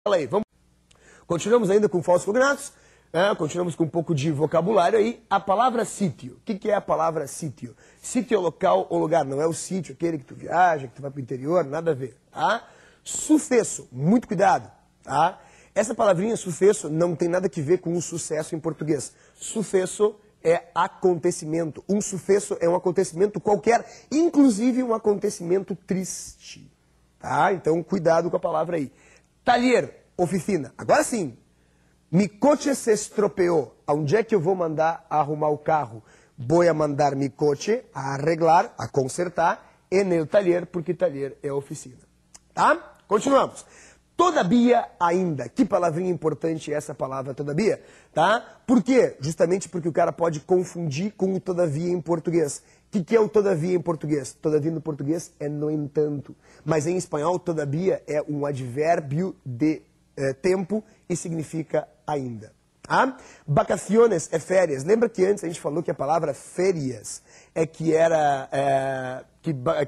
Fala aí, vamos. Continuamos ainda com falsos cognatos, continuamos com um pouco de vocabulário aí. A palavra sítio. O que é a palavra sítio? Sítio é local ou lugar, não é o sítio, aquele que tu viaja, que tu vai para o interior, nada a ver, tá? Sufixo, muito cuidado, tá? Essa palavrinha sufixo não tem nada a ver com o sucesso em português. Sufixo é acontecimento. Um sufixo é um acontecimento qualquer, inclusive um acontecimento triste, tá? Então, cuidado com a palavra aí. Taller, oficina. Agora sim. Mi coche se estropeou. Aonde é que eu vou mandar arrumar o carro? Vou a mandar mi coche a arreglar, a consertar, en el taller, porque taller é oficina. Tá? Continuamos. Todavia, ainda. Que palavrinha importante é essa palavra todavia? Tá? Por quê? Justamente porque o cara pode confundir com o todavia em português. O que é o todavia em português? Todavia no português é no entanto. Mas em espanhol, todavia é um advérbio de tempo e significa ainda. Tá? Vacaciones é férias. Lembra que antes a gente falou que a palavra férias é que era...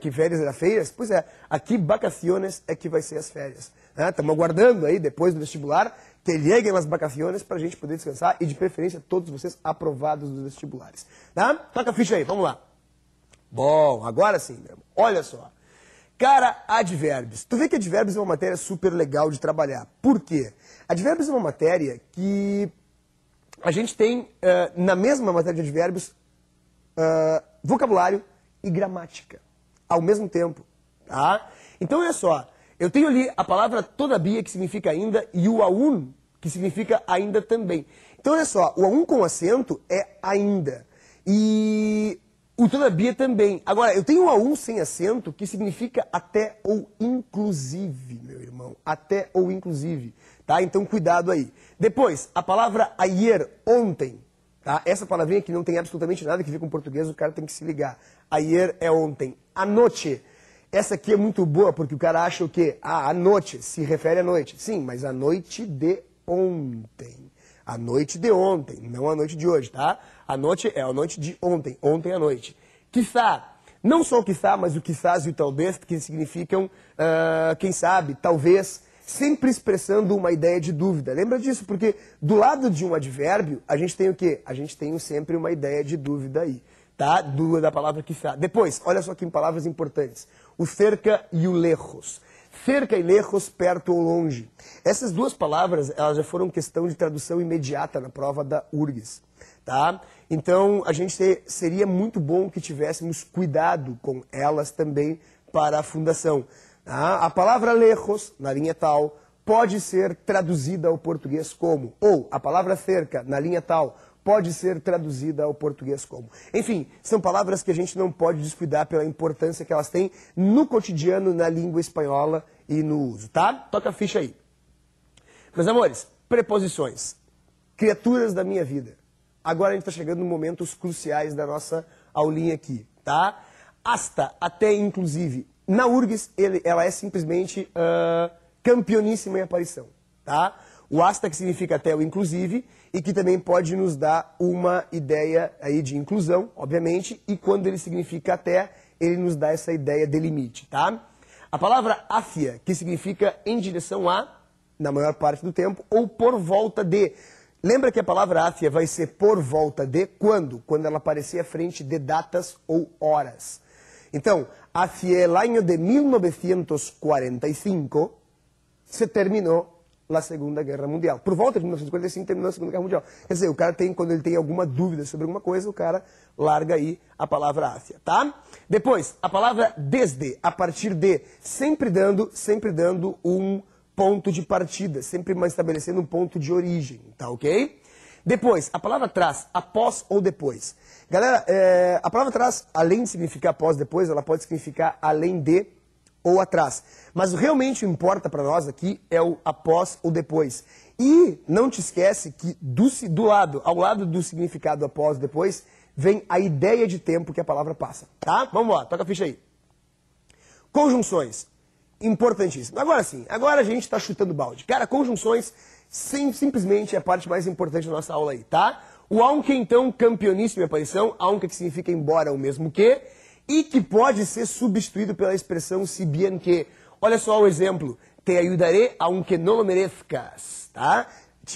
que férias era férias? Pois é, aqui vacaciones é que vai ser as férias. Estamos aguardando aí, depois do vestibular, que cheguem as vacaciones para a gente poder descansar e, de preferência, todos vocês aprovados dos vestibulares. Tá? Toca a ficha aí, vamos lá. Bom, agora sim, meu irmão. Olha só. Cara, advérbios. Tu vê que advérbios é uma matéria super legal de trabalhar. Por quê? Advérbios é uma matéria que a gente tem, na mesma matéria de advérbios, vocabulário e gramática, ao mesmo tempo. Tá? Então, olha só. Eu tenho ali a palavra todavia, que significa ainda, e o aún, que significa ainda também. Então, olha só. O aún com acento é ainda. E... o todavia também. Agora, eu tenho o aún sem acento, que significa até ou inclusive, meu irmão. Até ou inclusive. Tá? Então, cuidado aí. Depois, a palavra ayer, ontem. Tá? Essa palavrinha que não tem absolutamente nada que ver com português, o cara tem que se ligar. Ayer é ontem. Anoche. Essa aqui é muito boa, porque o cara acha o quê? Ah, a noite se refere à noite. Sim, mas a noite de ontem. A noite de ontem, não a noite de hoje, tá? A noite é a noite de ontem, ontem à noite. Quiçá, não só o quiçá, mas o quiçás e o talvez, que significam, quem sabe, talvez, sempre expressando uma ideia de dúvida. Lembra disso? Porque do lado de um advérbio, a gente tem o quê? A gente tem sempre uma ideia de dúvida aí, tá? Da palavra quiçá. Depois, olha só que palavras importantes. O cerca e o lejos. Cerca e lejos, perto ou longe. Essas duas palavras, elas já foram questão de tradução imediata na prova da URGS, tá? Então, a gente seria muito bom que tivéssemos cuidado com elas também para a fundação. Tá? A palavra lejos, na linha tal, pode ser traduzida ao português como, ou a palavra cerca, na linha tal, pode ser traduzida ao português como. Enfim, são palavras que a gente não pode descuidar pela importância que elas têm no cotidiano, na língua espanhola e no uso, tá? Toca a ficha aí. Meus amores, preposições. Criaturas da minha vida. Agora a gente está chegando nos momentos cruciais da nossa aulinha aqui, tá? Hasta, até inclusive. Na URGS, ela é simplesmente campeoníssima em aparição, tá? O hasta, que significa até o inclusive, e que também pode nos dar uma ideia aí de inclusão, obviamente, e quando ele significa até, ele nos dá essa ideia de limite, tá? A palavra hacia, que significa em direção a, na maior parte do tempo, ou por volta de. Lembra que a palavra hacia vai ser por volta de quando? Quando ela aparecer à frente de datas ou horas. Então, hacia el año de 1945 se terminou a Segunda Guerra Mundial. Por volta de 1945 terminou a Segunda Guerra Mundial. Quer dizer, o cara tem, quando ele tem alguma dúvida sobre alguma coisa, o cara larga aí a palavra hacia, tá? Depois, a palavra desde, a partir de, sempre dando um ponto de partida, sempre estabelecendo um ponto de origem, tá ok? Depois, a palavra trás, após ou depois. Galera, a palavra trás, além de significar após, depois, ela pode significar além de ou atrás. Mas realmente importa para nós aqui é o após ou depois. E não te esquece que ao lado do significado após ou depois, vem a ideia de tempo que a palavra passa, tá? Vamos lá, toca a ficha aí. Conjunções, importantíssimo. Agora sim, agora a gente está chutando balde. Cara, conjunções simplesmente é a parte mais importante da nossa aula aí, tá? O aunque, então, campeoníssima aparição, aunque que significa embora o mesmo que, e que pode ser substituído pela expressão si bien que. Olha só o exemplo. te ayudaré aunque no lo merezcas, tá?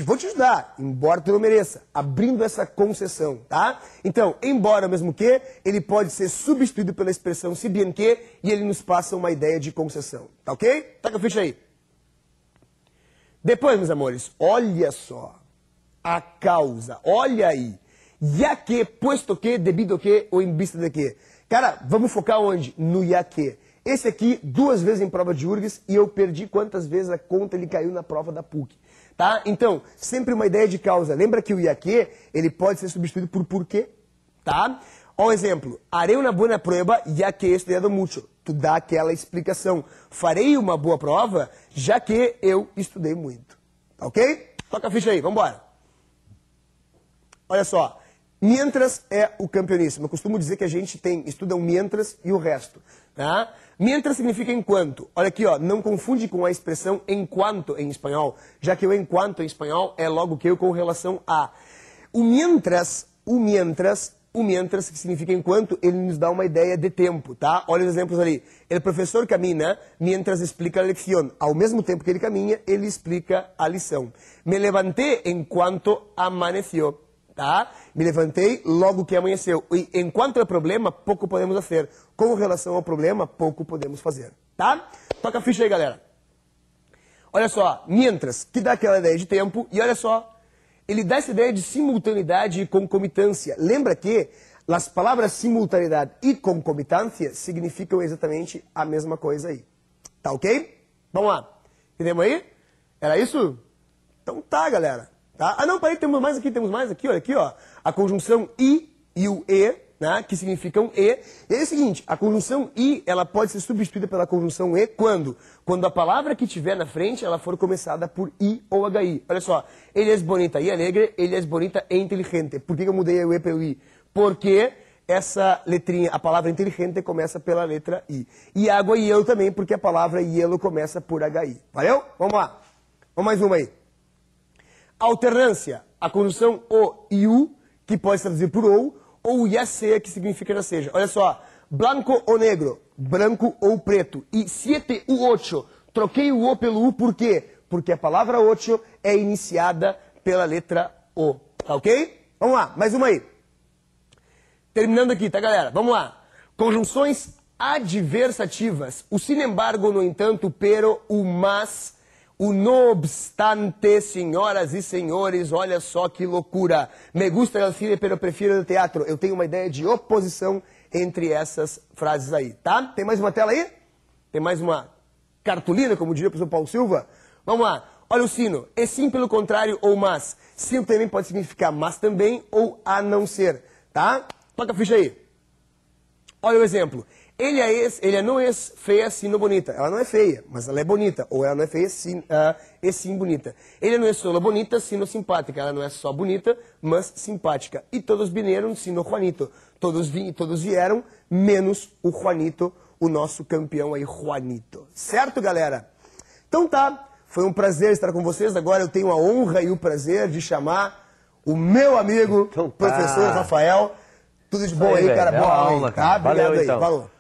Vou te ajudar, embora tu não mereça, abrindo essa concessão, tá? Então, embora mesmo que, ele pode ser substituído pela expressão si bien que, e ele nos passa uma ideia de concessão, tá ok? Taca a ficha aí. Depois, meus amores, olha só a causa, olha aí. Ya que, puesto que, debido que ou em vista de que. Cara, vamos focar onde? No ya que. Esse aqui, 2 vezes em prova de URGS, e eu perdi quantas vezes a conta ele caiu na prova da PUC. Tá? Então, sempre uma ideia de causa. Lembra que o ya que, ele pode ser substituído por porquê, tá? Ó, exemplo, haré una buena prueba ya que he estudiado mucho. Tu dá aquela explicação. Farei uma boa prova já que eu estudei muito. Tá ok? Toca a ficha aí, vambora. Olha só, mientras é o campeoníssimo. Eu costumo dizer que a gente estuda um mientras e o resto, tá? Mientras significa enquanto. Olha aqui, ó, não confunde com a expressão enquanto em espanhol, já que o enquanto em espanhol é logo que eu com relação a. O mientras, que significa enquanto, ele nos dá uma ideia de tempo, tá? Olha os exemplos ali. O professor camina mientras explica a lección. Ao mesmo tempo que ele caminha, ele explica a lição. Me levanté enquanto amaneció. Tá? Me levantei logo que amanheceu. E enquanto é problema, pouco podemos fazer. Com relação ao problema, pouco podemos fazer. Tá? Toca a ficha aí, galera. Olha só, mientras, que dá aquela ideia de tempo. E olha só, ele dá essa ideia de simultaneidade e concomitância. Lembra que as palavras simultaneidade e concomitância significam exatamente a mesma coisa aí. Tá ok? Vamos lá. Entendemos aí? Era isso? Então tá, galera. Tá? Ah, não, peraí, temos mais aqui, olha aqui, ó. A conjunção i e o e, né, que significam e. E é o seguinte, a conjunção i, ela pode ser substituída pela conjunção e quando? Quando a palavra que tiver na frente, ela for começada por i ou hi. Olha só, ele é bonita e alegre, ele é bonita e inteligente. Por que eu mudei o e pelo i? Porque essa letrinha, a palavra inteligente começa pela letra i. E água e hielo também, porque a palavra hielo começa por hi. Valeu? Vamos lá. Vamos mais uma aí. Alternância, a conjunção o e u, que pode se traduzir por ou ya sea, que significa já seja. Olha só, branco ou negro, branco ou preto. E 7 u 8, troquei o o pelo u, por quê? Porque a palavra 8 é iniciada pela letra o. Tá ok? Vamos lá, mais uma aí. Terminando aqui, tá, galera? Vamos lá. Conjunções adversativas. O sin embargo, no entanto, pero, o mas... O no obstante, senhoras e senhores, olha só que loucura. Me gusta el cine, pero prefiro el teatro. Eu tenho uma ideia de oposição entre essas frases aí, tá? Tem mais uma tela aí? Tem mais uma cartolina, como diria o professor Paulo Silva? Vamos lá. Olha o sino. E sim, pelo contrário, ou mas. Sim também pode significar mas também ou a não ser, tá? Toca a ficha aí. Olha o exemplo. Ela não é feia, sino bonita. Ela não é feia, mas ela é bonita. Ou ela não é feia, e sim bonita. Ela não é só bonita, sino simpática. Ela não é só bonita, mas simpática. E todos vieram, sino Juanito. Todos vieram, menos o Juanito, o nosso campeão aí, Juanito. Certo, galera? Então tá. Foi um prazer estar com vocês. Agora eu tenho a honra e o prazer de chamar o meu amigo, professor Rafael. Tudo de bom aí, cara. Boa aula, cara. Tá? Obrigado aí. Então. Falou.